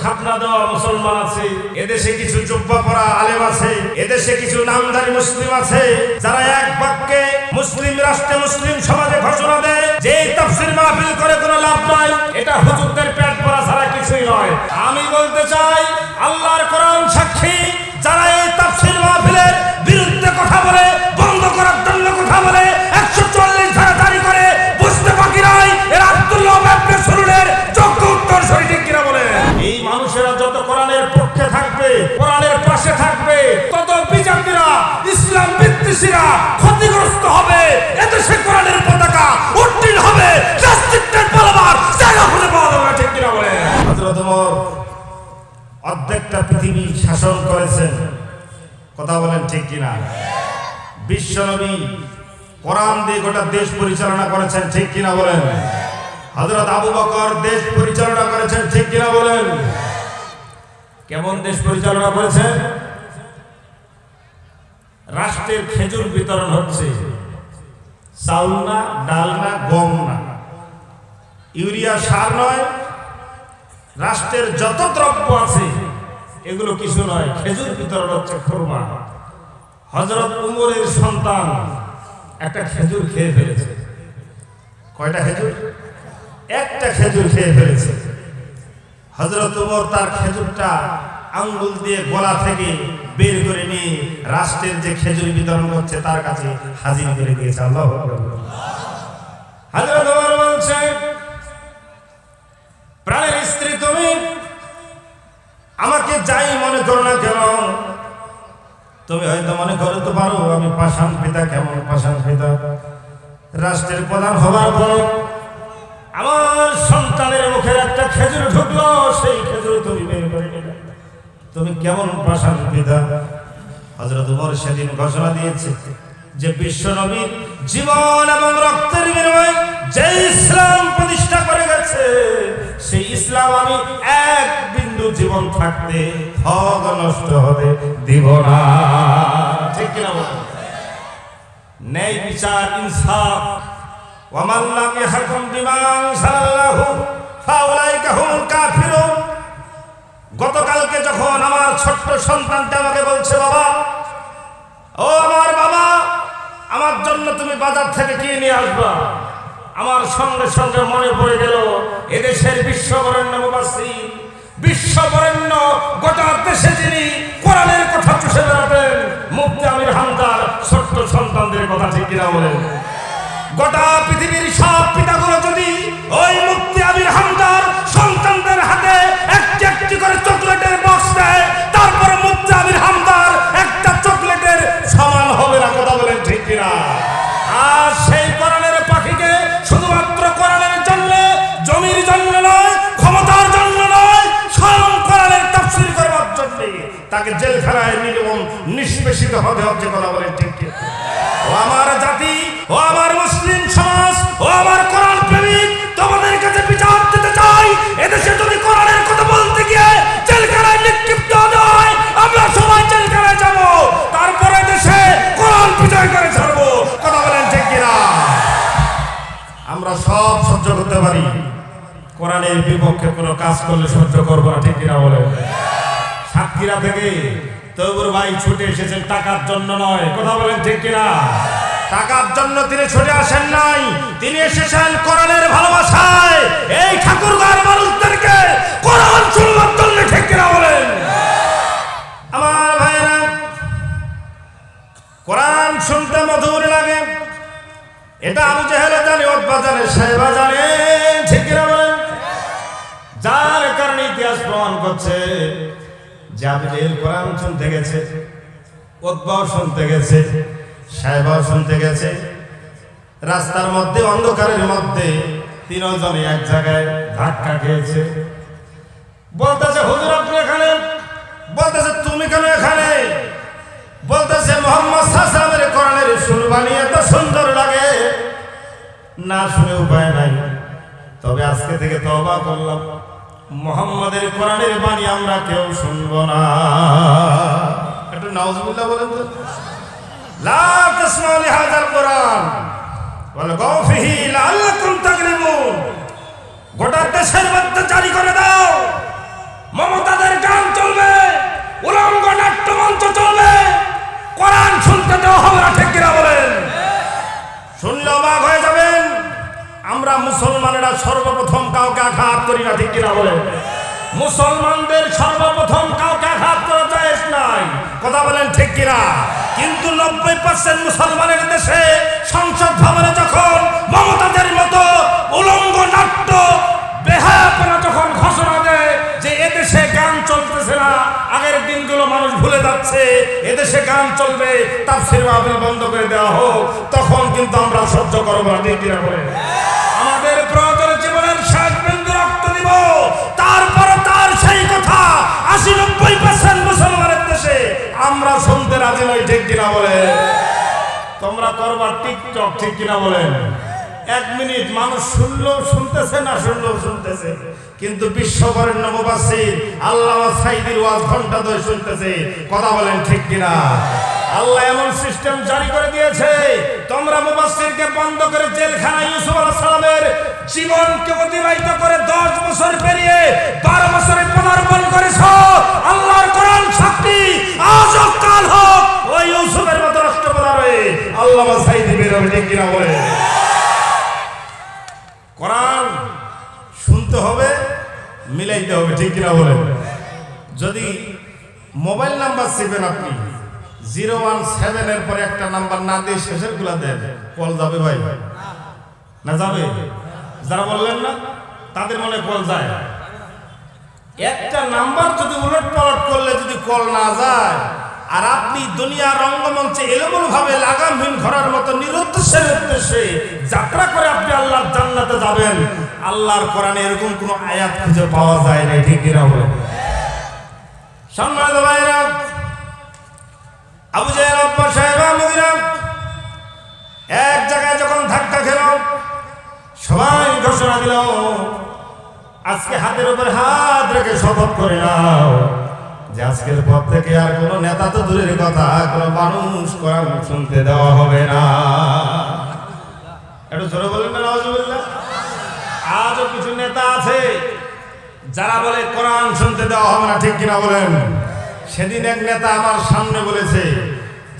খাতনা দেওয়া মুসলমান আছে, এদেশে কিছু জুব্বা পরা আলেম আছে, এদেশে কিছু নামধারী মুসলিম আছে, যারা এক বাক্যে মুসলিম রাষ্ট্রে মুসলিম সমাজে ঘোষণা দেয় যে তাফসীর মাহফিল করে কোনো লাভ নাই, এটা হুজুরদের পেট ভরা ছাড়া কিছুই নয়। আমি বলতে চাই, আল্লাহর কোরআন সাক্ষী, যারা এই তাফসীর মাহফিলের বিরুদ্ধে কথা বলে, বন্ধ করার জন্য কথা বলে, 144 ধারা জারি করে, বুঝতে বাকি নাই এরা আব্দুল্লাহ ইবনে সুলুলের যোগ্য উত্তর সরি ঠিক কিনা বলে। এই মানুষেরা যত কোরআনের পক্ষে থাকবে, কোরআনের পাশে থাকবে, তত বিজাতিরা, ইসলাম বিদ্বেষীরা ক্ষতিগ্রস্ত হবে। এদেশে কোরআনের পতাকা উড্ডীন হবে, রাষ্ট্রের পালাবার জায়গা খুঁজে পাওয়া যাবে না ঠিক কিনা বলে। হযরত ওমর অর্ধেকটা পৃথিবী শাসন করেছেন, কথা বলেন ঠিক কিনা। বিশ্বনবী কোরআন দিয়ে গোটা দেশ পরিচালনা করেছেন ঠিক কিনা বলেন। হযরত আবু বকর দেশ পরিচালনা করেছেন ঠিক কিনা বলেন। কেমন দেশ পরিচালনা করেছেন? রাষ্ট্রের খেজুর বিতরণ হচ্ছে, চাউল না, ডাল না, গম না, ইউরিয়া সার নয়, রাষ্ট্রের যত দ্রব্য আছে এগুলো কিছু নয়, খেজুর বিতরণ হচ্ছে, খুরমা। হযরত উমরের সন্তান একটা খেজুর খেয়ে ফেলেছে। কয়টা খেজুর? একটা খেজুর খেয়ে ফেলেছে। হযরত উমর তার খেজুরটা আঙ্গুল দিয়ে গলা থেকে বের করে নিয়ে রাষ্ট্রের যে খেজুর বিতরণ করছে তার কাছে হাজির করে দিয়েছে। আল্লাহু আকবার। হযরত উমর বলছে, প্রাণের স্ত্রী তুমি আমাকে যাই মনে করো না কেন, তুমি হয়তো মনে করতে পারো আমি পাষাণ পিতা। কেমন পাষাণ পিতা? রাষ্ট্রের প্রধান হবার পর আমার সন্তানের মুখের একটা খেজুর ঢুকলো, সেই খেজুর তুমি বের করে নিলে, তুমি কেমন পাষাণ পিতা? হযরত ওমর সেদিন ঘোষণা দিয়েছে যে বিশ্বনবীর জীবন এবং রক্তের বিনিময়ে যে ইসলাম প্রতিষ্ঠা করে গেছে, সেই ইসলাম আমি এক বিন্দু জীবন থাকতে হক নষ্ট হতে দিব না ঠিক কিনা বলেন। ন্যায় বিচার, ইনসাফ, ওয়া মান লাম ইয়াহকুম বিমা আনজালাল্লাহু ফাউলাইকা হুমুল কাফিরুন। গতকালকে যখন আমার ছোট্ট সন্তানটা আমাকে বলছে, বাবা, ও আমার বাবা, আমার জন্য তুমি বাজার থেকে কি নিয়ে আসবা, আমার সঙ্গে সঙ্গে মনে পড়ে গেল এদেশের বিশ্ববরেণ্য মুফাসসির, বিশ্ববরেণ্য গোটা দেশে যিনি কোরআনের কথা চুষে বেড়াতেন, মুফতি আমির হামদার ছোট্ট সন্তানদের কথা ঠিক কিনা বলেন। গোটা পৃথিবীর সব পিতাগুলো যদি ওই মুফতি আমির হামদার সন্তানদের হাতে একটি একটি করে চকলেটের বক্স দেয়, তারপর মুফতি আমির হামদার একটা চকলেটের সমান হবে না, কথা বলেন ঠিক কিনা। আর সেই কোরআনের পাখিকে শুধুমাত্র কোরআনের জন্য, জমির জন্য নয়, ক্ষমতার জন্য নয়, স্বয়ং কোরআনের তাফসীর করবার জন্য তাকে জেলখানায় নির্মম নিষ্পেষিত হতে হচ্ছে, কথা বলেন ঠিক কিনা। ও আমার জাতি, ও আমার মুসলিম সমাজ, ও আমার কোরআন প্রেমিক, তোমাদের কাছে বিচার দিতে চাই, এদেশে যদি কোরআনের কথা বলতে গিয়ে জেলখানায় নিক্ষিপ্ত হয়, আমরা সবাই জেলখানায় যাব, তারপরে দেশে কোরআন বিজয় করে ছাড়বো, কথা বলেন ঠিক কিনা। আমরা সব সহ্য করতে পারি, কোরআনের বিপক্ষে কোনো কাজ করলে সহ্য করবো না ঠিক কিনা বলেন। সাতক্ষীরা থেকে তৈবুর ভাই ছুটে এসেছেন টাকার জন্য নয়, কথা বলেন ঠিক কিনা। টাকার জন্য তিনি ছুটে আসেন নাই, তিনি এসেছেন কোরআনের ভালোবাসায়। এই ঠাকুরগাঁওয়ের মানুষদেরকে কোরআন শুনবার জন্য ঠিক কিনা বলেন। আমার ভাইরা, কোরআন শুনতে মধুর লাগে, এটা আবু জেহেল জানে, উতবা জানে, সাইবা জানে ঠিক কিনা বলেন। যার কারণে ইতিহাস প্রমাণ করছে যে আবু জেহেল কোরআন শুনতে গেছে, উতবাও শুনতে গেছে, সাইবাও শুনতে গেছে। রাস্তার মধ্যে অন্ধকারের মধ্যে তিনজনে এক জায়গায় ধাক্কা খেয়েছে। বলতেছে, হুজুর আপনি এখানে? বলতেছে, তুমি কেন এখানে? বলতেছে, মুহাম্মদ সাল্লাল্লাহু আলাইহি ওয়াসাল্লামের কোরআনের সুর বানিয়ে এত সুন্দর লাগে, না শুনে উপায় নাই, তবে আজকে থেকে তওবা করলাম, মুহাম্মাদের কোরআনের বাণী আমরা কেউ শুনবো না। একটু নাউজুবিল্লাহ বলেন তো। লা তাসমাউ লিহাযাল কোরআন ওয়ালগাউ ফিহি লাআল্লাকুম তাগলিবুন। গোটা দেশের মধ্যে জারি করে দাও, মমতা দেওয়া হবে না, ঠিক কিনা বলেন? শুনলে অবাক হয়ে যাবেন, আমরা মুসলমানেরা সর্বপ্রথম কাউকে আঘাত করি না, ঠিক কিনা বলেন? মুসলমানদের সর্বপ্রথম কাউকে আঘাত করা জায়েজ নাই, কথা বলেন ঠিক কিনা? কিন্তু 90% মুসলমানের দেশে সংসদ ভবনে যখন মমতাদের মতো উলঙ্গ নাট্য বেহায়াপনা যখন ঘোষণা দেয় যে এদেশে গান চলতেছে না, আগের দিনগুলো মানুষ ভুলে যাচ্ছে, এদেশে গান চলবে, তাফসীর মাহফিল বন্ধ করে দেওয়া হোক, তখন কিন্তু আমরা সহ্য করবো না, ঠিক কিনা বলেন? আমাদের প্রয়োজন জীবনের শেষ বিন্দু রক্ত দিব, তারপরে তার সেই কথা 80-90% মুসলমানের দেশে আমরা শুনতে রাজি নই, ঠিক কিনা বলেন? তোমরা করবার টিকটক, ঠিক কিনা বলেন? 1 মিনিট মানুষ শুনলেও শুনতেছে, না শুনলেও শুনতেছে, কিন্তু বিশ্ববরেণ্য মুফাসসির আল্লামা সাঈদীর ওয়াজ ঘন্টা ধরে শুনতেছে, কথা বলেন ঠিক কিনা? আল্লাহ এমন সিস্টেম জারি করে দিয়েছে, তোমরা মুফাসসিরকে বন্ধ করে জেলখানায় ইউসুফ আলাইহিস সালামের জীবনকে অতিবাহিত করে 10 বছর পেরিয়ে 12 বছরে পদার্পণ করেছো। আল্লাহর কোরআন সাক্ষী, আজ হোক কাল হোক ওই ইউসুফের মতো রাষ্ট্রপ্রধান হয়ে আল্লামা সাঈদী বের হবে, ঠিক কিনা বলে? কোরআন শুনতে হবে, মিলাইতে হবে, ঠিক কিনা বলেন? যদি মোবাইল নাম্বার চিপেন আপনি 017 এর পরে একটা নাম্বার না দিয়ে শেষের গুলা দেন, কল যাবে ভাই? না যাবে? যারা বললেন না তাদের মনে কল যায়। একটা নাম্বার যদি উলট পালট করলে যদি কল না যায়, আর আপনি দুনিয়ার রঙ্গমঞ্চে এলোমেলো ভাবে লাগামহীন ঘোড়ার মতো নিরুদ্দেশ্যের উদ্দেশ্যে যাত্রা করে আপনি আল্লাহর জান্নাতে যাবেন, আল্লাহর কোরআনে এরকম কোন আয়াত খুঁজে পাওয়া যায় না, ঠিক কিনা বলেন? সম্মানিত ভাইরা, আবু জাহেল, উতবা, শায়বা, মুগীরা এক জায়গায় যখন ধাক্কা খেল, সবাই ঘোষণা দিল, আজকে হাতের উপর হাত রেখে শপথ করে নাও যে আজকের পর থেকে আর কোন নেতা তো দূরের কথা, কোন মানুষ কোরআন শুনতে দেওয়া হবে না। একটু জোরে বলেন না নাউজুবিল্লাহ। আজও কিছু নেতা আছে যারা বলে কোরআন শুনতে দেওয়া হবে না, ঠিক কিনা বলেন? সেদিন এক নেতা আমার সামনে বলেছে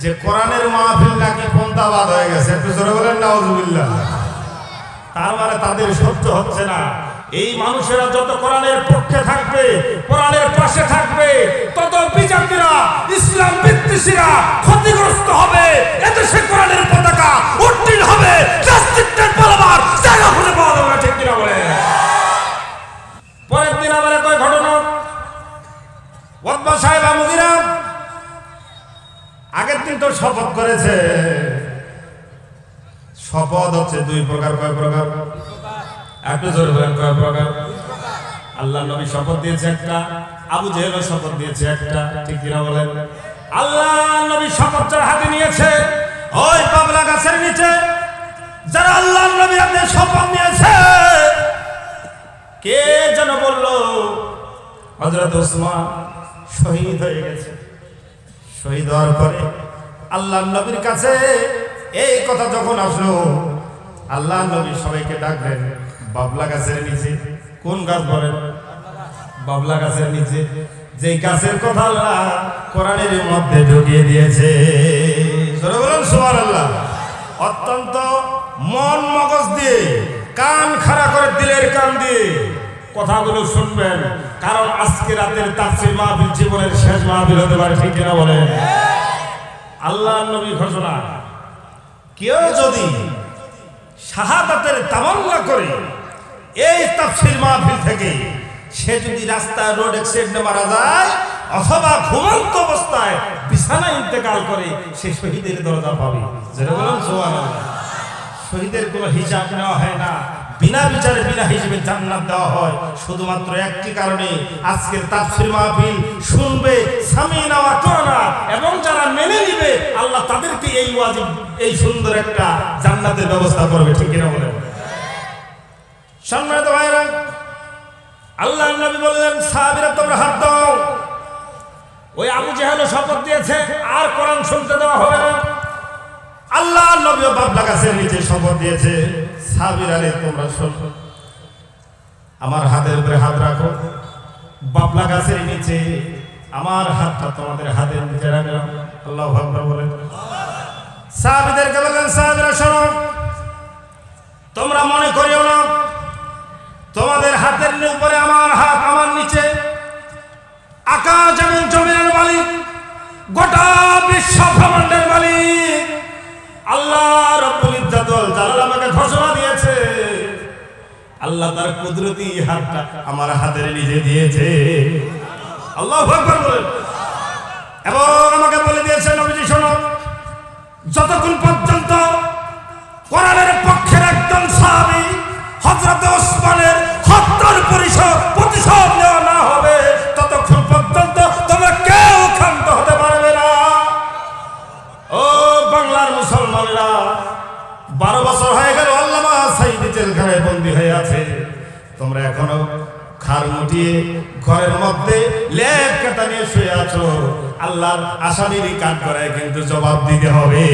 যে কোরআনের মাহফিল নাকি পন্থাবাদ হয়ে গেছে, একটু জোরে বলেন নাউজুবিল্লাহ। তার মানে তাদের সহ্য হচ্ছে না, এই মানুষেরা যত কোরআনের পক্ষে থাকবে, কোরআনের পাশে থাকবে, তত বিজাতিরা, ইসলাম বিদ্বেষীরা ক্ষতিগ্রস্ত হবে, এদেশে কোরআনের পতাকা উড্ডীন হবে, রাজনীতির পালাবার জায়গা খুঁজে পাওয়া যাবে না, ঠিক কিনা বলে? পরের দিন আবার একই ঘটনা, উতবা, শায়বা, মুগীরা আগের দিন তো শপথ করেছে। শপথ হচ্ছে 2 প্রকার, কয় প্রকার? একটু জোরে বলেন, কয় প্রকার? আল্লাহ নবী শপথ দিয়েছে একটা, আবু জেহেলও শপথ দিয়েছে একটা, ঠিক কিনা বলেন? আল্লাহ নবী শপথ যার হাতে নিয়েছে, ওই বাবলা গাছের নিচে যারা আল্লাহ নবীর হাতে শপথ নিয়েছে, কে যেন বলল হযরত ওসমান শহীদ হয়ে গেছে। শহীদ হওয়ার পরে আল্লাহ নবীর কাছে এই কথা যখন আসলো, আল্লাহ নবী সবাইকে ডাকলেন বাবলা গাছের নিচে। কোন গাছ বলেন? বাবলা গাছের নিচে, যে গাছের কথা আল্লাহ কোরআনের মধ্যে ঢুকিয়ে দিয়েছে। বলেন সুবহানাল্লাহ। অত্যন্ত মন মগজ দিয়ে, কান খাড়া করে, দিলের কান দিয়ে কথাগুলো শুনবেন, কারণ আজকে রাতের তাফসীর মাহফিল জীবনের শেষ মাহফিল হতে পারে, ঠিক কিনা বলেন? আল্লাহ নবী ঘোষণা, কেউ যদি শাহাদাতের তামান্না করে এই তাফসীর মাহফিল থেকে, সে যদি রাস্তায় রোড অ্যাক্সিডেন্টে মারা যায় অথবা ঘুমন্ত অবস্থায় বিছানায় ইন্তেকাল করে, সে শহীদের দরজা পাবে। যেটা বলেন সুবহানাল্লাহ। শহীদের কোনো হিসাব নেওয়া হয় না, বিনা বিচারে বিনা হিসেবে জান্নাত দেওয়া হয়, শুধুমাত্র একটি কারণে, আজকের তাফসীর মাহফিল শুনবে সামিনা ওয়া আতানা, এবং যারা মেনে নিবে আল্লাহ তাদেরকে এই ওয়াজিব, এই সুন্দর একটা জান্নাতের ব্যবস্থা করবে, ঠিক কিনা বলেন? সম্মানিত ভাইরা, আল্লাহ নবী বললেন সাহাবীরা তোমরা হাত দাও। ওই আবু জেহেল শপথ দিয়েছে আর কোরআন শুনতে দেওয়া হবে না। আল্লাহ নবীও বাবলা গাছের নিচে শপথ দিয়েছে, সাহাবীরা তোমরা শোনো, আমার হাতের উপরে হাত রাখো, বাবলা গাছের নিচে আমার হাতটা তোমাদের হাতের নিচে রাখলাম। আল্লাহু আকবার বলেন। সাহাবীদেরকে বললেন, সাহাবীরা শোনো, তোমরা মনে করিও না তোমাদের হাতের উপরে আমার হাত, আমার নিচে আকাশ এবং জমিনের মালিক, গোটা বিশ্ব ব্রহ্মাণ্ডের মালিক আল্লাহ রাব্বুল ইজ্জত ওয়াল জালাল আমাকে ঘোষণা দিয়েছে, আল্লাহ তার কুদরতি হাতটা আমার হাতের নিচে দিয়েছে। আল্লাহু আকবার বলেন। এবং আমাকে বলে দিয়েছে, নবীজি শোনো, যতক্ষণ পর্যন্ত কোরআনের পক্ষের একজন সাহাবী হযরত ওসমানের হত্যার প্রতিশোধ নেওয়া না হবে, ততক্ষণ পর্যন্ত তোমরা কেউ ক্ষান্ত হতে পারবে না। ও বাংলার মুসলমানেরা, 12 বছর হয়ে গেল আল্লামা সাঈদী জেলখানায় বন্দী হয়ে আছে। তোমরা এখনো খাড় মুটিয়ে ঘরের মধ্যে লেপ কাটা নিয়ে শুয়ে আছো। আল্লাহর আসামির কাঠ করায় কিন্তু জবাব দিতে হবে।